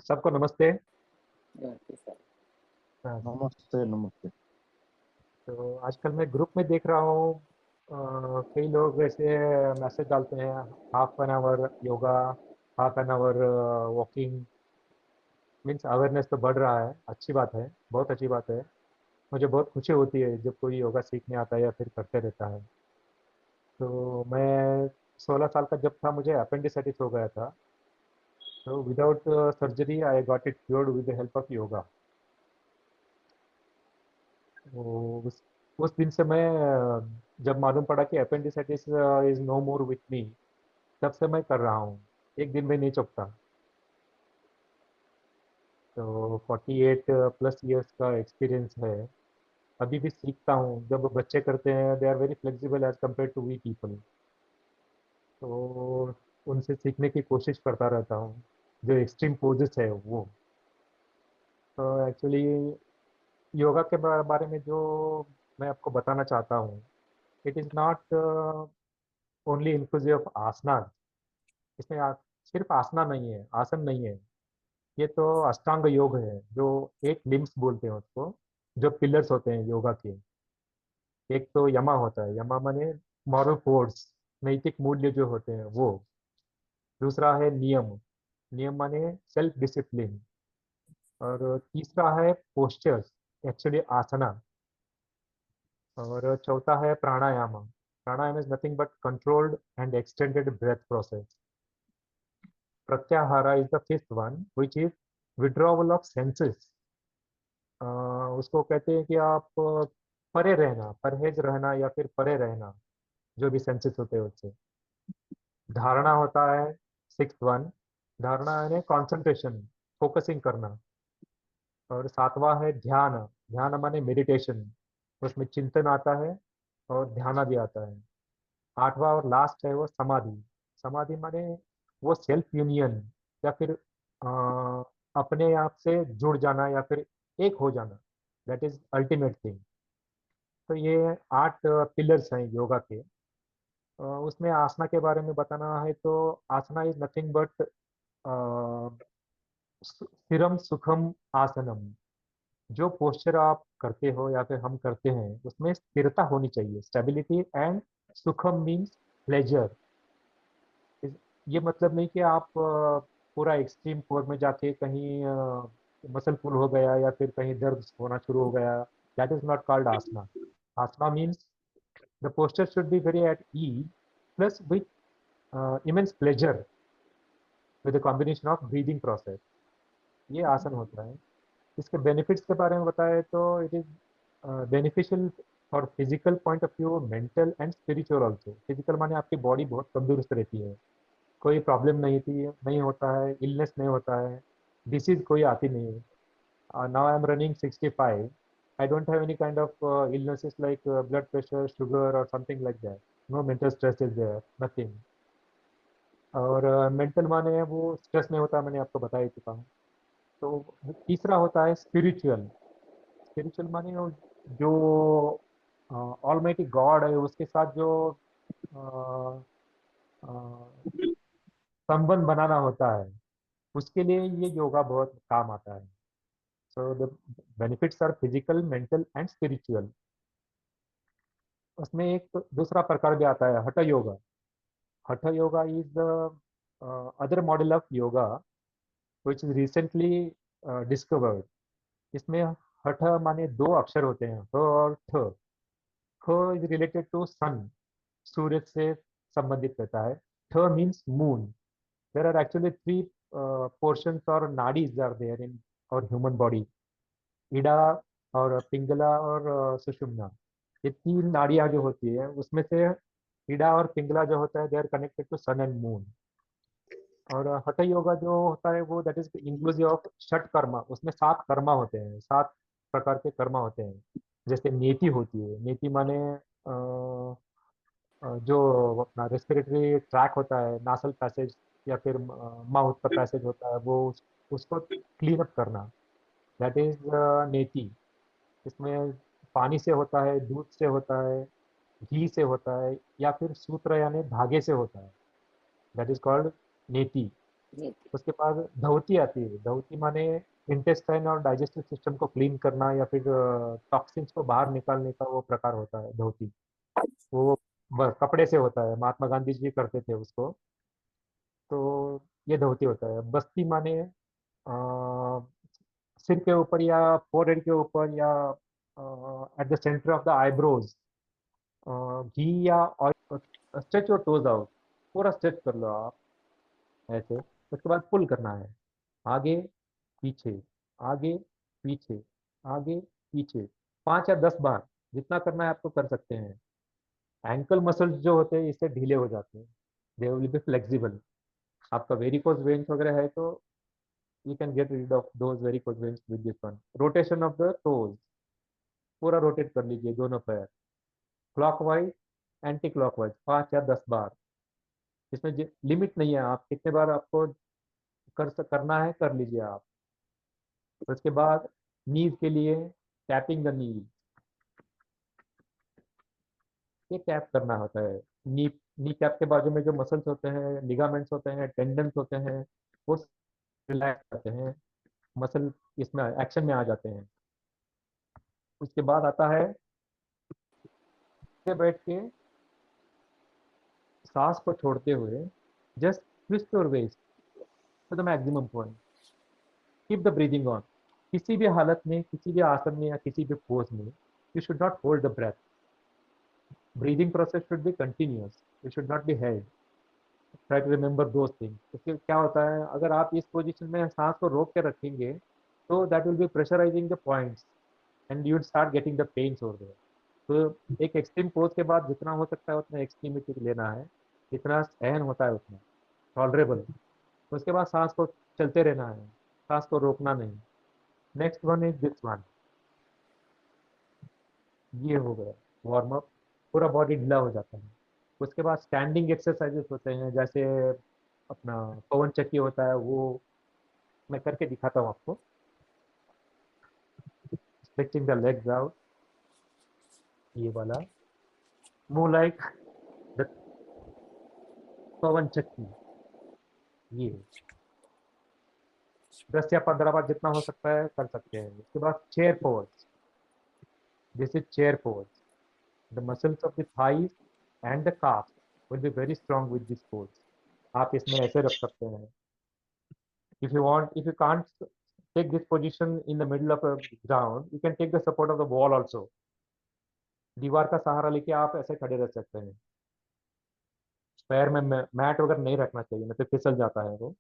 सबको नमस्ते। Okay sir. हाँ, नमस्ते नमस्ते। तो आजकल मैं ग्रुप में देख रहा हूँ, कई लोग ऐसे मैसेज डालते हैं, half an hour yoga, half an hour walking. Means awareness तो बढ़ रहा है, अच्छी बात है, बहुत अच्छी बात है। मुझे बहुत खुशी होती है जब कोई योगा सीखने आता है या फिर करते रहता है। तो मैं 16 साल का जब था, मुझे अपेंडिसाइटिस हो गया था। तो without surgery I got it cured with the help of yoga. तो उस दिन से मैं, जब मालूम पड़ा कि appendicitis is no more with me, तब से मैं कर रहा हूँ। एक दिन में नहीं चुकता। तो 48 प्लस इयर्स का एक्सपीरियंस है। अभी भी सीखता हूँ। जब बच्चे करते हैं, they are very flexible as compare to we people. तो उनसे सीखने की कोशिश करता रहता हूँ, जो एक्सट्रीम पोजेस है वो। तो एक्चुअली योगा के बारे में जो मैं आपको बताना चाहता हूँ, it is not only inclusive of asana. इसमें सिर्फ आसना नहीं है, आसन नहीं है। ये तो अष्टांग योग है, जो 8 लिम्स बोलते हैं उसको, जो पिलर्स होते हैं योगा के। एक तो यमा होता है, यमा माने मॉरल कोड्स, नैतिक मूल्य जो होते हैं वो। दूसरा है नियम, नियम माने सेल्फ डिसिप्लिन। और तीसरा है पोस्चर्स, एक्चुअली आसना। और चौथा है pranayama. Pranayama is nothing but controlled and extended breath process. Pratyahara is the fifth one, which is withdrawal of senses. उसको कहते हैं कि आप परे रहना, परहेज रहना या फिर परे रहना, जो भी सेंसेस होते हैं उससे। धारणा होता है सिक्स वन। धारणा यानी कॉन्सेंट्रेशन, फोकसिंग करना। और सातवां है ध्यान। ध्यान माने मेडिटेशन, उसमें चिंतन आता है और ध्यान भी आता है। आठवां और लास्ट है वो समाधि। समाधि माने वो सेल्फ यूनियन, या फिर अपने आप से जुड़ जाना या फिर एक हो जाना। That is ultimate thing. तो ये 8 पिलर्स हैं योगा के। उसमें आसना के बारे में बताना है तो आसना इज नथिंग बट स्थिरम सुखम आसनम। जो पोस्चर आप करते हो या फिर हम करते हैं, उसमें स्थिरता होनी चाहिए, स्टेबिलिटी। एंड सुखम मीन्स प्लेजर। ये मतलब नहीं कि आप पूरा एक्सट्रीम कोर में जाके कहीं मसल पुल हो गया या फिर कहीं दर्द होना शुरू हो गया। That is not called asana. Asana means the posture should be very at ease, plus with immense pleasure, with a combination of breathing process। ये आसन होता है। इसके बेनिफिट्स के बारे में बताएं तो it is beneficial for physical point of view, mental and spiritual also. Physical माने आपकी बॉडी बहुत तंदुरुस्त रहती है, कोई प्रॉब्लम नहीं होता है, इलनेस नहीं होता है, डिसीज कोई आती नहीं है। Now I am running 65। I don't have any kind of illnesses like blood pressure, sugar or something like that. No mental stress is there, nothing। और मेंटल माने वो स्ट्रेस नहीं होता, मैंने आपको बता ही चुका हूँ। तो तीसरा होता है स्पिरिचुअल। स्पिरिचुअल माने जो ऑलमाइटी गॉड है, उसके साथ जो अ, अ, संबंध बनाना होता है, उसके लिए ये योगा बहुत काम आता है। So the benefits are physical, mental and spiritual. उसमें एक दूसरा प्रकार भी आता है, हठ योगा। हठ yoga is the other model of yoga which is recently discovered. इसमें हठ माने 2 अक्षर होते हैं, ह और ठ। ख इज रिलेटेड टू सन, सूर्य से संबंधित रहता है। ठ means moon. There are actually 3 portions और नाडीज आर देयर इन और ह्यूमन बॉडी। इडा और पिंगला और सुषुम्ना, ये 3 नाड़ियाँ जो होती है, उसमें से इडा और पिंगला जो होता है, they are connected to sun and moon. और हठ योगा जो होता है वो that is inclusive of shat karma. उसमें 7 कर्मा होते हैं, 7 प्रकार के कर्मा होते हैं। जैसे नेति होती है, नेति माने जो अपना रेस्पिरेटरी ट्रैक होता है, नासल पैसेज या फिर माउथ का पैसेज होता है, वो उसको क्लीन अप करना। दैट इज नेति। इसमें पानी से होता है, दूध से होता है, घी से होता है, या फिर सूत्र यानी धागे से होता है। दैट इज कॉल्ड नेति। जी। उसके बाद धौती आती है। धौती माने इंटेस्टाइन और डाइजेस्टिव सिस्टम को क्लीन करना या फिर टॉक्सिन्स को बाहर निकालने का वो प्रकार होता है धौती। वो कपड़े से होता है, महात्मा गांधी जी करते थे उसको। तो ये धोती होता है। बस्ती माने सिर के ऊपर या फोरहेड के ऊपर या at the centre of the eyebrows ghee या oil stretch your toes out. पूरा स्ट्रेच कर लो आप ऐसे। उसके बाद पुल करना है, आगे पीछे, आगे पीछे, आगे पीछे, 5 या 10 बार जितना करना है आपको कर सकते हैं। एंकल मसल्स जो होते हैं इससे ढीले हो जाते हैं, दे विल बी फ्लेक्सिबल। आपका वेरिकोज वेन्स वगैरह है तो you can get rid of those varicose veins with this one. Rotation of the toes, पूरा रोटेट कर लीजिए दोनों पैर, क्लॉकवाइज एंटी क्लॉकवाइज 5 या 10 बार। इसमें लिमिट नहीं है, आप कितने बार आपको करना है कर लीजिए आप। उसके बाद नीज के लिए टैपिंग द नी, ये टैप करना होता है। नी नी कैप के बाजू में जो मसल्स होते हैं, लिगामेंट्स होते हैं, टेंडन्स होते हैं, वो रिलैक्स करते हैं, मसल इसमें एक्शन में आ जाते हैं। उसके बाद आता है बैठ के सांस को छोड़ते हुए just twist your waist to the maximum point, keep the breathing on. किसी भी हालत में, किसी भी आसन में या किसी भी पोज में you should not hold the breath. Breathing process should be continuous, you should not be held. Try to remember those things. इससे क्या होता है, अगर आप इस पोजीशन में सांस को रोक के रखेंगे तो that will be pressurising the points and you will start getting the pains over there. तो एक एक्सट्रीम पोज के बाद जितना हो सकता है उतना एक्सट्रीमिटी लेना है, जितना सहन होता है उतना टॉलरेबल। उसके बाद सांस को चलते रहना है, सांस को रोकना नहीं। Next one is this one. ये हो गया वार्म अप, पूरा बॉडी ढीला हो जाता है। उसके बाद स्टैंडिंग एक्सरसाइजेस होते हैं, जैसे अपना पवन चक्की होता है, वो मैं करके दिखाता हूँ आपको। स्ट्रेचिंग द लेग्स आउट, ये वाला मूव लाइक द पवन चक्की। ये 10 या 15 बार जितना हो सकता है कर सकते हैं। उसके बाद chair pose, this is chair pose. The muscles of the thighs and the calf will be very strong with this pose। आप इसमें ऐसे रख सकते हैं। If you can't take this position in the middle of a ground, you can take the support of the wall also। दीवार का सहारा लेके आप ऐसे खड़े रह सकते हैं। पैर में मैट वगैरह नहीं रखना चाहिए, नहीं तो फिसल जाता है वो।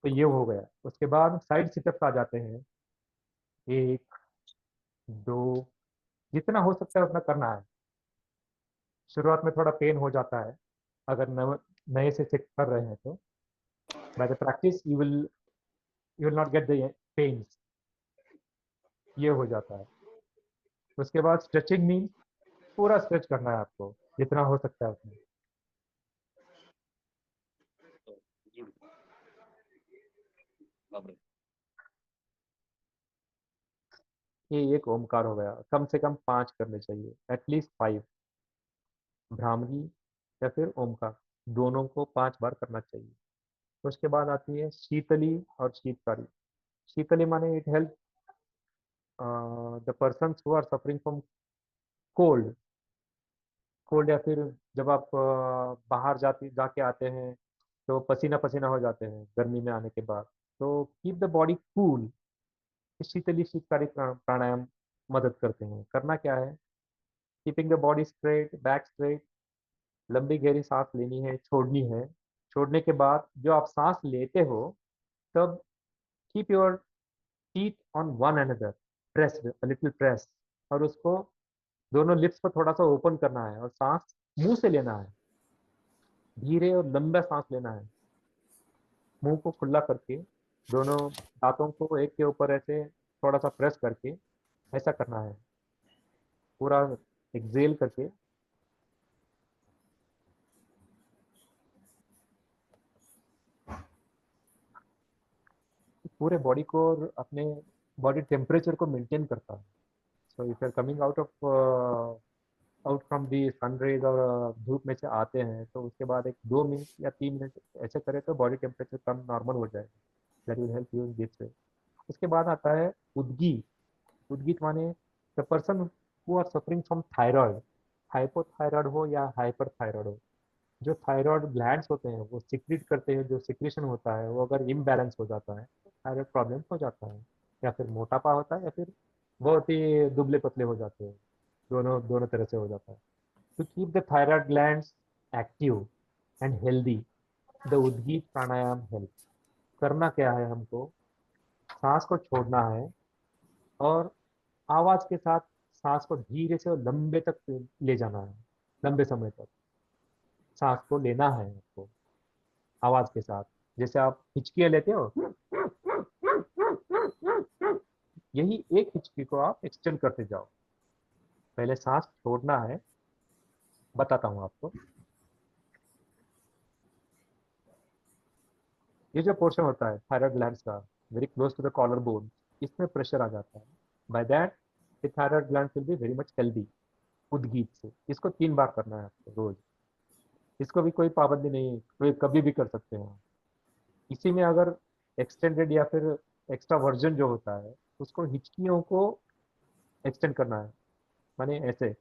तो ये हो गया। उसके बाद साइड सिटअप्स आ जाते हैं, 1, 2, जितना हो सकता है उतना करना है। शुरुआत में थोड़ा पेन हो जाता है अगर नए से सीख कर रहे हैं तो। By the practice you will not get the pains. ये हो जाता है। उसके बाद स्ट्रेचिंग मीन्स पूरा स्ट्रेच करना है आपको, जितना हो सकता है उतना। तो जी, बाप रे। ये एक ओमकार हो गया, कम से कम 5 करने चाहिए, एटलीस्ट 5। भ्रामरी या फिर ओमकार, दोनों को 5 बार करना चाहिए। उसके बाद आती है शीतली और शीतकारी। शीतली माने it help the person who are suffering from cold. Cold या फिर जब आप बाहर जाके आते हैं तो पसीना पसीना हो जाते हैं गर्मी में आने के बाद, तो कीप द बॉडी कूल। शीतली शीतकारी प्राणायाम मदद करते हैं। करना क्या है, keeping the body straight, back straight, लंबी गहरी सांस लेनी है, छोड़नी है। छोड़ने के बाद जो आप सांस लेते हो तब keep your teeth on one another, press little press, और उसको दोनों लिप्स को थोड़ा सा ओपन करना है और सांस मुंह से लेना है। धीरे और लंबा सांस लेना है, मुंह को खुला करके, दोनों दांतों को एक के ऊपर ऐसे थोड़ा सा प्रेस करके ऐसा करना है, पूरा एक्सेल करके। पूरे बॉडी को और अपने बॉडी टेम्परेचर को मेंटेन करता है। So if you are coming out of out from the sun rays और धूप में से आते हैं, तो उसके बाद एक 2 मिनट या 3 मिनट ऐसे करें तो बॉडी टेम्परेचर कम नॉर्मल हो जाएगा। That will help you in this way. उसके बाद आता है उद्गीत। उद्गीत माने the person who are suffering from thyroid, hypothyroid हो या हाइपर थायराइड हो। जो थायराइड ग्लैंड्स होते हैं वो सिक्रीट करते हैं, जो सिक्रीशन होता है वो अगर इम्बैलेंस हो जाता है, थायराइड प्रॉब्लम हो जाता है, या फिर मोटापा होता है, या फिर बहुत ही दुबले पतले हो जाते हैं, दोनों दोनों तरह से हो जाता है। To keep the thyroid glands active and healthy, the Udgeeth pranayama help. करना क्या है हमको, सांस को छोड़ना है और आवाज के साथ सांस को धीरे से और लंबे तक ले जाना है, लंबे समय तक सांस को लेना है आपको आवाज के साथ। जैसे आप हिचकियां लेते हो, यही एक हिचकी को आप एक्सटेंड करते जाओ। पहले सांस छोड़ना है, बताता हूँ आपको। ये जो पोर्शन होता है थायराइड ग्लैंड्स का, very close to the collar bone, इसमें प्रेशर आ जाता है। By that the thyroid gland will be very much healthy. Udgeeth से इसको 3 बार करना है आपको रोज। इसको भी कोई पाबंदी नहीं है, कोई कभी भी कर सकते हैं। इसी में अगर एक्सटेंडेड या फिर एक्स्ट्रा वर्जन जो होता है, उसको हिचकियों को एक्सटेंड करना है, माने ऐसे।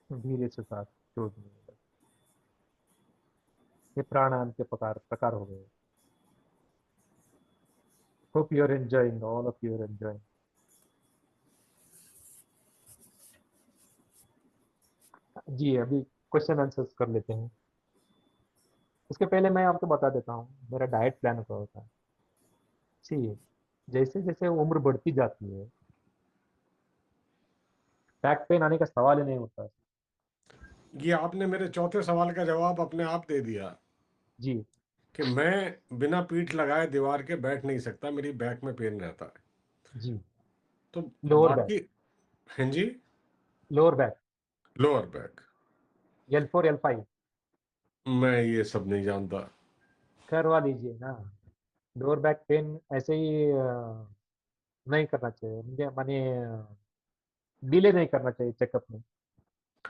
धीरे से सांस छोड़नी है। ये प्राणायाम के प्रकार प्रकार हो गए। Hope you are enjoying, all of you are enjoying. जी अभी क्वेश्चन आंसर्स कर लेते हैं। उसके पहले मैं आपको बता देता हूँ मेरा डाइट प्लान क्या होता है। सी, जैसे जैसे उम्र बढ़ती जाती है, बैक पेन आने का सवाल ही नहीं होता। ये आपने मेरे चौथे सवाल का जवाब अपने आप दे दिया जी। कि मैं बिना पीठ लगाए दीवार के बैठ नहीं सकता, मेरी बैक में पेन रहता है। जी। तो लोअर बैक। बाकी, हाँ जी, lower back. Lower back, L4 L5 मैं ये सब नहीं जानता। करवा लीजिए ना। लोअर बैक पेन ऐसे ही नहीं करना चाहिए, मुझे माने डिले नहीं करना चाहिए चेकअप में।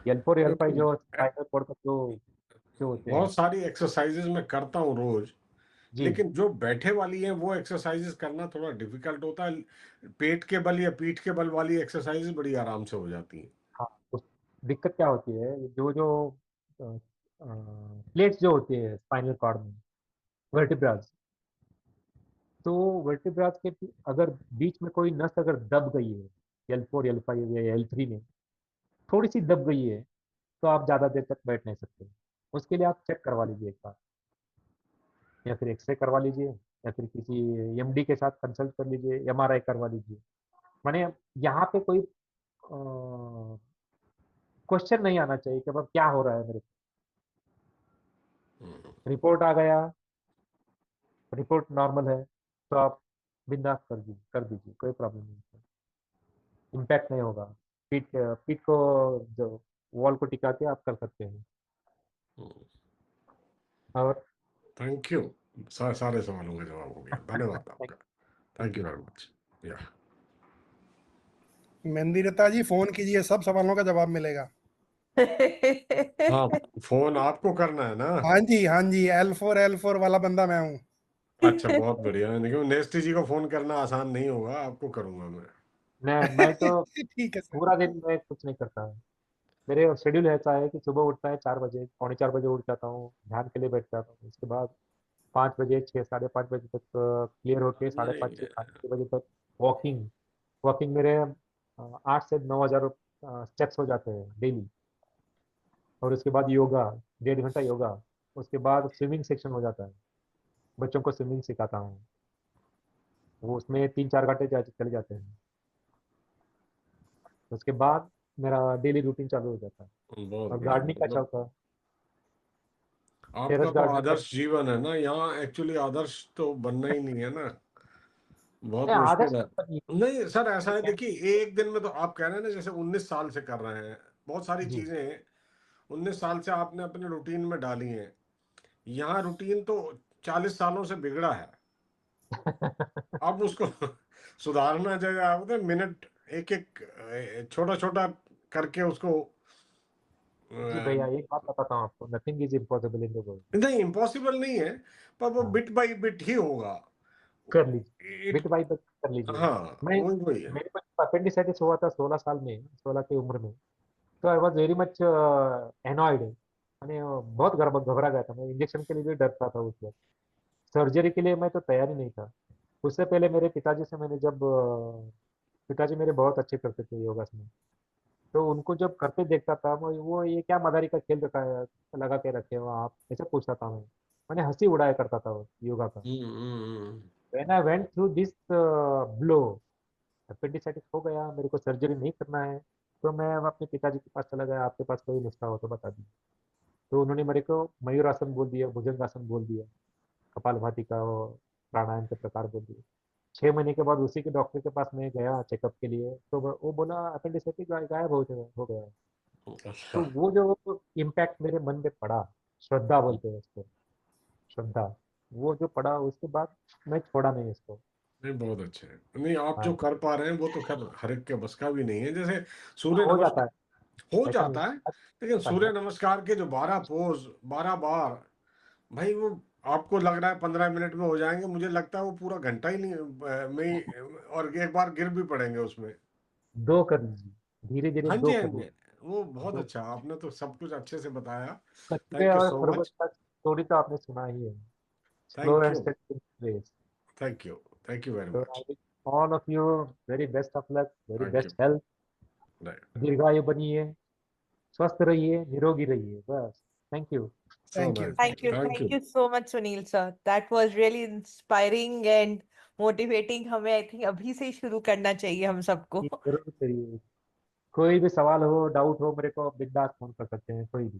L4 L5 क्योंकि जो स्पाइनल कॉर्ड का जो होते हैं। बहुत सारी एक्सरसाइजेज मैं करता हूँ रोज, जी। लेकिन जो बैठे वाली है वो एक्सरसाइजेज करना थोड़ा डिफिकल्ट होता है। पेट के बल या पीठ के बल वाली एक्सरसाइजेज बड़ी आराम से हो जाती हैं। हाँ, उस दिक्कत क्या होती है, जो जो प्लेट्स जो होती है स्पाइनल कॉर्ड में, वर्टिब्रास, तो वर्टिब्रास के अगर बीच में कोई नस अगर दब गई है, L4 L5 या L3 में थोड़ी सी दब गई है, तो आप ज़्यादा देर तक बैठ नहीं सकते। उसके लिए आप चेक करवा लीजिए एक बार, या फिर एक्सरे करवा लीजिए, या फिर किसी एमडी के साथ कंसल्ट कर लीजिए, एमआरआई करवा लीजिए। माने यहाँ पे कोई क्वेश्चन नहीं आना चाहिए कि अब क्या हो रहा है मेरे को। रिपोर्ट आ गया, रिपोर्ट नॉर्मल है, तो आप बिंदास कर दीजिए, कोई प्रॉब्लम नहीं है। इम्पैक्ट नहीं होगा। पीठ पीठ को जो वॉल को टिका के आप कर सकते हैं। और थैंक यू। सारे सवालों का जवाब हो गया, धन्यवाद आपका। Thank you very much. या मंदिरता जी फोन कीजिए, सब सवालों का जवाब मिलेगा। हाँ, फोन आपको करना है ना। हाँ जी, L4 वाला बंदा मैं हूँ। अच्छा, बहुत बढ़िया है, लेकिन नेस्टी जी को फोन करना आसान नहीं होगा, आपको करूंगा मैं। मैं तो ठीक है सर। पूरा दिन में कुछ नहीं करता। मेरे शेड्यूल ऐसा है कि सुबह उठता है 4 बजे, पौने 4 बजे उठ जाता हूँ, ध्यान के लिए बैठ जाता हूँ। उसके बाद 5 बजे, 6 साढ़े 5 बजे तक क्लियर होके, साढ़े नहीं, पाँच से 5 6 बजे तक वॉकिंग। वॉकिंग मेरे 8 से 9 हज़ार स्टेप्स हो जाते हैं डेली। और उसके बाद योगा, 1.5 घंटा योगा। उसके बाद स्विमिंग सेक्शन हो जाता है, बच्चों को स्विमिंग सिखाता हूँ, वो उसमें 3 4 घंटे चले जाते हैं। उसके बाद मेरा डेली रूटीन चालू हो जाता है। बहुत और बढ़िया। गार्डनिंग का मतलब शौक है, आपका टेरेस तो गार्डनिंग का। आदर्श जीवन है ना, यहाँ एक्चुअली आदर्श तो बनना ही नहीं है ना, बहुत नहीं, आदर्श मुश्किल है। तो नहीं नहीं सर, ऐसा है, है। देखिए एक दिन में तो आप कह रहे हैं ना, जैसे 19 साल से कर रहे हैं, बहुत सारी जी। चीजें हैं 19 साल से आपने अपने रूटीन में डाली हैं। यहाँ रूटीन तो 40 सालों से बिगड़ा है, अब उसको सुधारना चाहिए। आप बोलते हैं, मिनट एक एक छोटा छोटा करके उसको जी अ, भैया, एक बात बताता हूँ आपको, nothing is impossible in the world. नहीं इम्पॉसिबल नहीं है, पर वो हाँ, बिट बाई बिट ही होगा। कर लीजिए, इट बिट बाई बिट कर लीजिए। हाँ, मैं वही वही है। मेरे को अपेंडिसाइटिस हुआ था 16 साल में, 16 की उम्र में। तो I was very much annoyed, मैंने बहुत घबरा गया था। मैं इंजेक्शन के लिए भी डरता था उस वक्त, सर्जरी के लिए मैं तो तैयार ही नहीं था। उससे पहले मेरे पिताजी से मैंने जब पिताजी मेरे बहुत अच्छे करते थे योगासन, तो उनको जब करते देखता था मैं, वो ये क्या मदारी का खेल रखा है, लगा के रखे हो आप, ऐसे पूछता था मैं। मैंने हंसी उड़ाया करता था वो योगा का। Hmm. When I went through this blow, appendicitis हो गया, मेरे को सर्जरी नहीं करना है, तो मैं अब अपने पिताजी के पास चला गया, आपके पास कोई नुस्खा हो तो बता दीजिए। तो उन्होंने मेरे को मयूरासन बोल दिया, भुजंगासन बोल दिया, कपालभाति का वो प्राणायाम के प्रकार बोल दिए। 6 महीने के बाद उसी के डॉक्टर के पास मैं गया चेकअप के लिए, तो वो बोला अपेंडिसाइटिस गायब हो गया है। अच्छा। तो वो जो इम्पैक्ट मेरे मन में पड़ा, श्रद्धा बोलते हैं उसको, श्रद्धा, वो जो पड़ा उसके बाद मैं छोड़ा नहीं इसको। नहीं बहुत अच्छे है, नहीं आप जो हाँ, कर पा रहे हैं वो तो खैर हर एक के बस का भी नहीं है। जैसे सूर्य हो जाता नमस्कार है, हो ऐसा नहीं जाता है, लेकिन होता सूर्य है। नमस्कार के जो 12 पोज 12 बार, भाई वो आपको लग रहा है 15 मिनट में हो जाएंगे, मुझे लगता है वो पूरा घंटा ही नहीं में और एक बार गिर भी पड़ेंगे उसमें। दो कर लीजिए, धीरे धीरे हाँ दो जी हाँ कर जी, लीजिए। वो बहुत दो अच्छा, आपने तो सब कुछ अच्छे से बताया। कछुए थैंक यू और सो खरगोश मच। का स्टोरी तो आपने सुना ही है, slow thank and you. Steady race. Thank you. Thank you very to I much. Wish all of you very best of luck, very thank you. Best health, right. दीर्घायु बनिए, स्वस्थ रहिए, निरोगी रहिए, बस। Thank you. So thank you, nice. Thank you. Thank Thank you. you so much, Sunil sir. That was really inspiring and motivating. हमें I think अभी से ही शुरू करना चाहिए हम सबको। जरूर करिए, कोई भी सवाल हो, डाउट हो, मेरे को बिंदास फोन कर सकते हैं कोई भी।